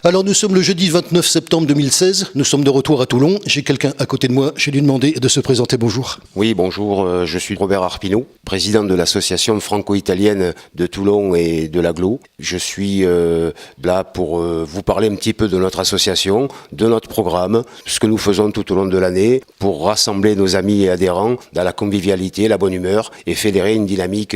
Alors nous sommes le jeudi 29 septembre 2016, nous sommes de retour à Toulon. J'ai quelqu'un à côté de moi, je vais lui demander de se présenter. Bonjour. Oui, bonjour, je suis Robert Arpino, président de l'association franco-italienne de Toulon et de l'Aglo. Je suis là pour vous parler un petit peu de notre association, de notre programme, ce que nous faisons tout au long de l'année pour rassembler nos amis et adhérents dans la convivialité, la bonne humeur et fédérer une dynamique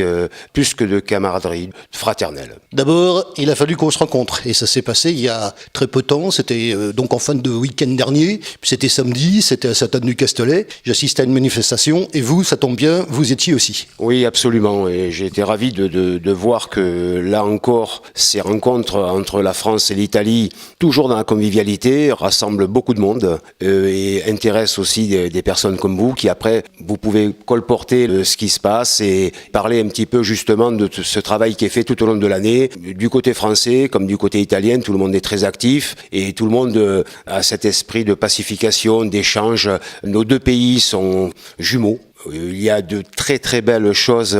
plus que de camaraderie fraternelle. D'abord, il a fallu qu'on se rencontre et ça s'est passé il y a très peu de temps, c'était donc en fin de week-end dernier, c'était samedi, c'était à Sainte-Anne-du-Castellet, j'assistais à une manifestation et vous, ça tombe bien, vous étiez aussi. Oui, absolument, et j'ai été ravi de voir que là encore, ces rencontres entre la France et l'Italie, toujours dans la convivialité, rassemblent beaucoup de monde et intéressent aussi des personnes comme vous qui après, vous pouvez colporter ce qui se passe et parler un petit peu justement de ce travail qui est fait tout au long de l'année, du côté français comme du côté italien, tout le monde est très actif et tout le monde a cet esprit de pacification, d'échange. Nos deux pays sont jumeaux. Il y a de très très belles choses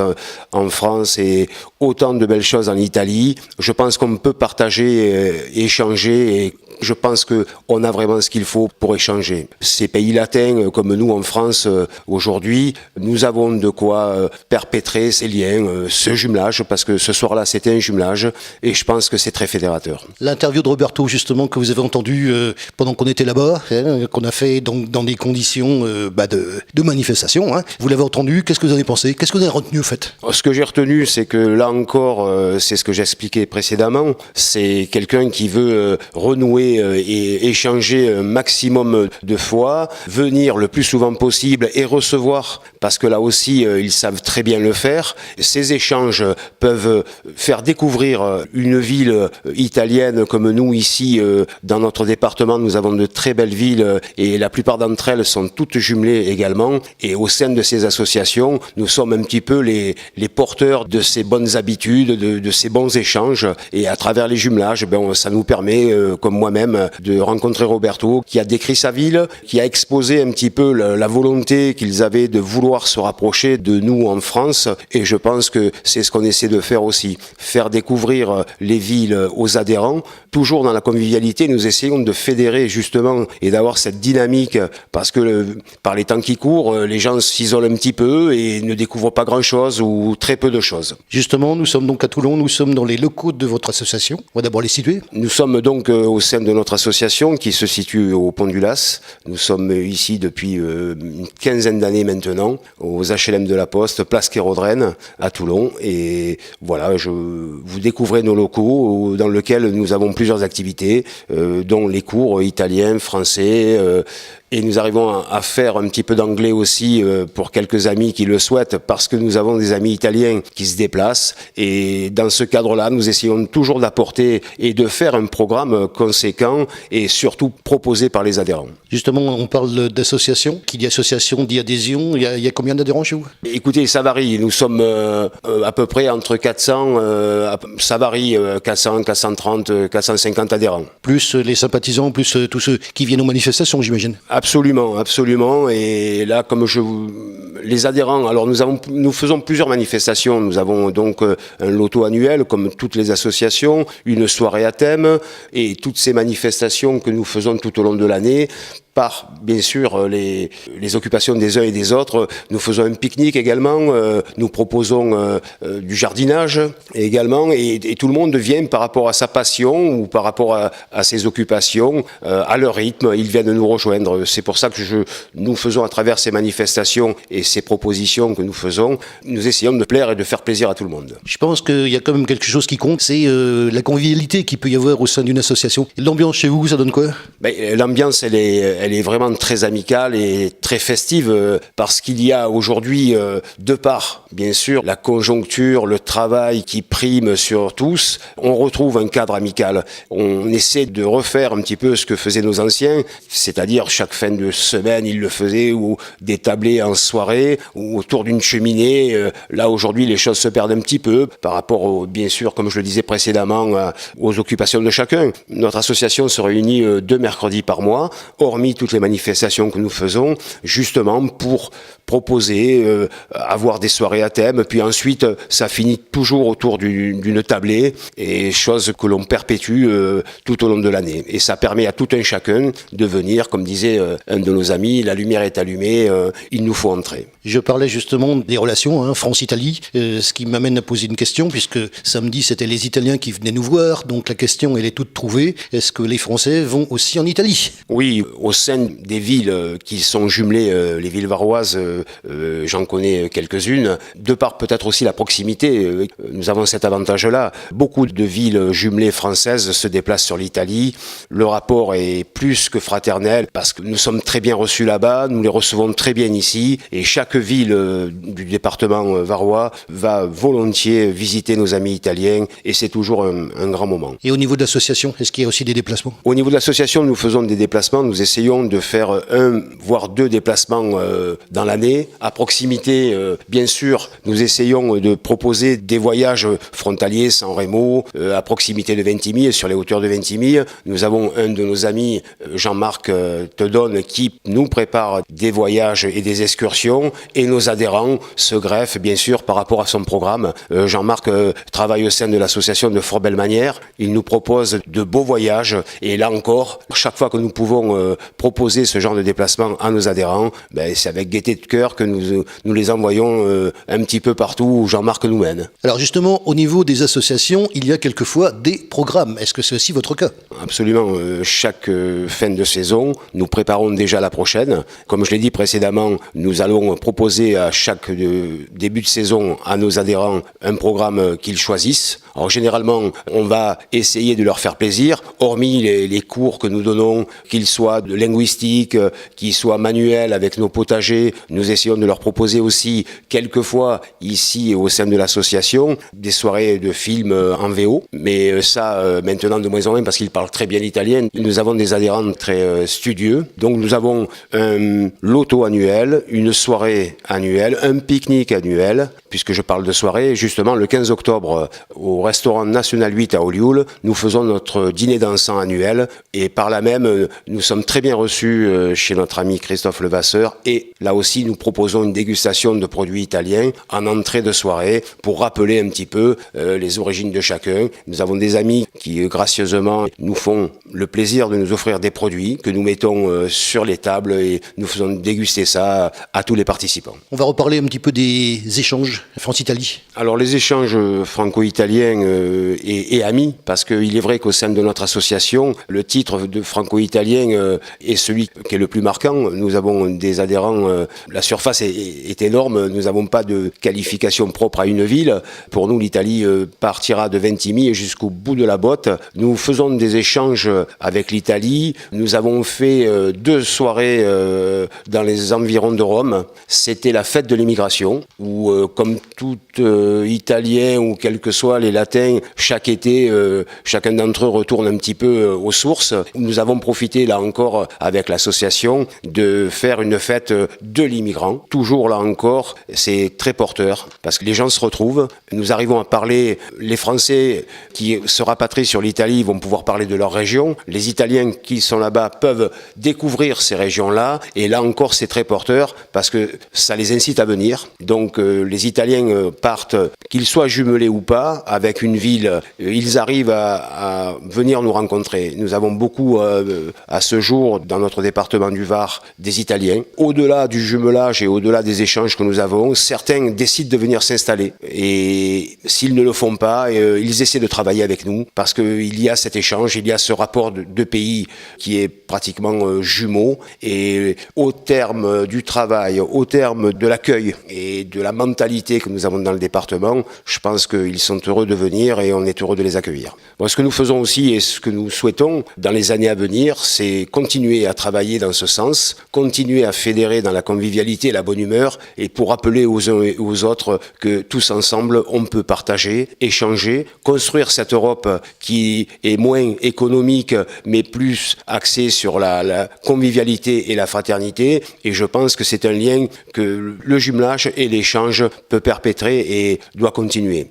en France et autant de belles choses en Italie. Je pense qu'on peut partager, échanger et je pense qu'on a vraiment ce qu'il faut pour échanger. Ces pays latins, comme nous en France aujourd'hui, nous avons de quoi perpétrer ces liens, ce jumelage, parce que ce soir-là c'était un jumelage et je pense que c'est très fédérateur. L'interview de Roberto justement que vous avez entendu pendant qu'on était là-bas, qu'on a fait dans des conditions de manifestation, vous l'avez entendu, qu'est-ce que vous en avez pensé? Qu'est-ce que vous avez retenu au fait? Ce que j'ai retenu, c'est que là encore, c'est ce que j'expliquais précédemment, c'est quelqu'un qui veut renouer et échanger un maximum de fois, venir le plus souvent possible et recevoir, parce que là aussi, ils savent très bien le faire. Ces échanges peuvent faire découvrir une ville italienne comme nous ici, dans notre département, nous avons de très belles villes et la plupart d'entre elles sont toutes jumelées également. Et au sein de ces associations, nous sommes un petit peu les porteurs de ces bonnes habitudes, de ces bons échanges. Et à travers les jumelages, ça nous permet, comme moi-même, de rencontrer Roberto, qui a décrit sa ville, qui a exposé un petit peu la volonté qu'ils avaient de vouloir se rapprocher de nous en France. Et je pense que c'est ce qu'on essaie de faire aussi, faire découvrir les villes aux adhérents. Toujours dans la convivialité, nous essayons de fédérer justement et d'avoir cette dynamique, parce que par les temps qui courent, les gens s'isolent un petit peu et ne découvrent pas grand-chose ou très peu de choses. Justement, nous sommes donc à Toulon, nous sommes dans les locaux de votre association. On va d'abord les situer. Nous sommes donc au sein de notre association qui se situe au Pont du Las. Nous sommes ici depuis une quinzaine d'années maintenant, aux HLM de la Poste, place Kérodren, à Toulon. Et voilà, vous découvrez nos locaux dans lesquels nous avons plusieurs activités, dont les cours italiens, français, et nous arrivons à faire un petit peu d'anglais aussi pour quelques amis qui le souhaitent, parce que nous avons des amis italiens qui se déplacent. Et dans ce cadre-là, nous essayons toujours d'apporter et de faire un programme conséquent et surtout proposé par les adhérents. Justement, on parle d'association. Qui dit association dit adhésion. Il y a combien d'adhérents chez vous? Écoutez, ça varie. Nous sommes à peu près entre 400, ça varie, 400, 430, 450 adhérents. Plus les sympathisants, plus tous ceux qui viennent aux manifestations, j'imagine. Absolument, absolument. Et là, les adhérents, alors nous faisons plusieurs manifestations. Nous avons donc un loto annuel, comme toutes les associations, une soirée à thème, et toutes ces manifestations que nous faisons tout au long de l'année. Par, bien sûr, les occupations des uns et des autres. Nous faisons un pique-nique également, nous proposons du jardinage également, et tout le monde vient par rapport à sa passion ou par rapport à ses occupations, à leur rythme, ils viennent nous rejoindre. C'est pour ça que nous faisons à travers ces manifestations et ces propositions que nous faisons, nous essayons de plaire et de faire plaisir à tout le monde. Je pense qu'il y a quand même quelque chose qui compte, c'est la convivialité qu'il peut y avoir au sein d'une association. L'ambiance chez vous, ça donne quoi? L'ambiance, elle est vraiment très amicale et très festive parce qu'il y a aujourd'hui, de part, bien sûr, la conjoncture, le travail qui prime sur tous, on retrouve un cadre amical. On essaie de refaire un petit peu ce que faisaient nos anciens, c'est-à-dire chaque fin de semaine, ils le faisaient, ou des tablés en soirée, ou autour d'une cheminée. Là, aujourd'hui, les choses se perdent un petit peu par rapport, bien sûr, comme je le disais précédemment, aux occupations de chacun. Notre association se réunit 2 mercredis par mois, hormis toutes les manifestations que nous faisons, justement pour proposer, avoir des soirées à thème, puis ensuite ça finit toujours autour d'une tablée, et chose que l'on perpétue tout au long de l'année. Et ça permet à tout un chacun de venir, comme disait un de nos amis, la lumière est allumée, il nous faut entrer. Je parlais justement des relations France-Italie, ce qui m'amène à poser une question, puisque samedi c'était les Italiens qui venaient nous voir, donc la question elle est toute trouvée, est-ce que les Français vont aussi en Italie ? Oui, au sein des villes qui sont jumelées, les villes varoises, j'en connais quelques-unes, de par peut-être aussi la proximité, nous avons cet avantage-là. Beaucoup de villes jumelées françaises se déplacent sur l'Italie, le rapport est plus que fraternel, parce que nous sommes très bien reçus là-bas, nous les recevons très bien ici, et chaque ville du département varois va volontiers visiter nos amis italiens, et c'est toujours un grand moment. Et au niveau de l'association, est-ce qu'il y a aussi des déplacements ? Au niveau de l'association, nous faisons des déplacements, nous essayons de faire 1 voire 2 déplacements dans l'année. À proximité, bien sûr, nous essayons de proposer des voyages frontaliers San Remo, à proximité de Ventimille, sur les hauteurs de Ventimille. Nous avons un de nos amis, Jean-Marc Tedonne, qui nous prépare des voyages et des excursions, et nos adhérents se greffent, bien sûr, par rapport à son programme. Jean-Marc travaille au sein de l'association de Fort-Belle-Manière. Il nous propose de beaux voyages, et là encore, chaque fois que nous pouvons proposer ce genre de déplacement à nos adhérents, c'est avec gaieté de cœur que nous les envoyons un petit peu partout où Jean-Marc nous mène. Alors justement, au niveau des associations, il y a quelquefois des programmes. Est-ce que c'est aussi votre cas ? Absolument. Chaque fin de saison, nous préparons déjà la prochaine. Comme je l'ai dit précédemment, nous allons proposer à chaque début de saison à nos adhérents un programme qu'ils choisissent. Alors généralement, on va essayer de leur faire plaisir, hormis les cours que nous donnons, qu'ils soient de linguistique, qu'ils soient manuels avec nos potagers. Nous essayons de leur proposer aussi, quelquefois, ici au sein de l'association, des soirées de films en VO. Mais ça, maintenant de moins en moins, parce qu'ils parlent très bien l'italien. Nous avons des adhérents très studieux. Donc nous avons un loto annuel, une soirée annuelle, un pique-nique annuel. Puisque je parle de soirée, justement, le 15 octobre, au restaurant National 8 à Olioul, nous faisons notre dîner dansant annuel, et par là même, nous sommes très bien reçus chez notre ami Christophe Levasseur, et là aussi, nous proposons une dégustation de produits italiens en entrée de soirée, pour rappeler un petit peu les origines de chacun. Nous avons des amis qui, gracieusement, nous font le plaisir de nous offrir des produits que nous mettons sur les tables, et nous faisons déguster ça à tous les participants. On va reparler un petit peu des échanges France-Italie. Alors les échanges franco-italiens et amis, parce qu'il est vrai qu'au sein de notre association, le titre de franco-italien est celui qui est le plus marquant. Nous avons des adhérents, la surface est énorme, nous n'avons pas de qualification propre à une ville. Pour nous, l'Italie partira de Ventimille jusqu'au bout de la botte. Nous faisons des échanges avec l'Italie. Nous avons fait 2 soirées dans les environs de Rome. C'était la fête de l'immigration, où comme tout Italien ou quels que soient les Latins, chaque été, chacun d'entre eux retourne un petit peu aux sources. Nous avons profité, là encore, avec l'association, de faire une fête de l'immigrant. Toujours, là encore, c'est très porteur, parce que les gens se retrouvent. Nous arrivons à parler, les Français qui se rapatrient sur l'Italie vont pouvoir parler de leur région. Les Italiens qui sont là-bas peuvent découvrir ces régions-là. Et là encore, c'est très porteur, parce que ça les incite à venir. Donc, les Italiens partent, qu'ils soient jumelés ou pas, avec une ville, ils arrivent à venir nous rencontrer. Nous avons beaucoup, à ce jour, dans notre département du Var, des Italiens. Au-delà du jumelage et au-delà des échanges que nous avons, certains décident de venir s'installer. Et s'ils ne le font pas, ils essaient de travailler avec nous, parce qu'il y a cet échange, il y a ce rapport de pays qui est pratiquement jumeau. Et au terme du travail, au terme de l'accueil et de la mentalité que nous avons dans le département, je pense qu'ils sont heureux de venir, et on est heureux de les accueillir. Bon, ce que nous faisons aussi, et ce que nous souhaitons dans les années à venir, c'est continuer à travailler dans ce sens, continuer à fédérer dans la convivialité et la bonne humeur, et pour rappeler aux uns et aux autres que tous ensemble, on peut partager, échanger, construire cette Europe qui est moins économique, mais plus axée sur la convivialité et la fraternité. Et je pense que c'est un lien que le jumelage et l'échange peut perpétrer et doit continuer.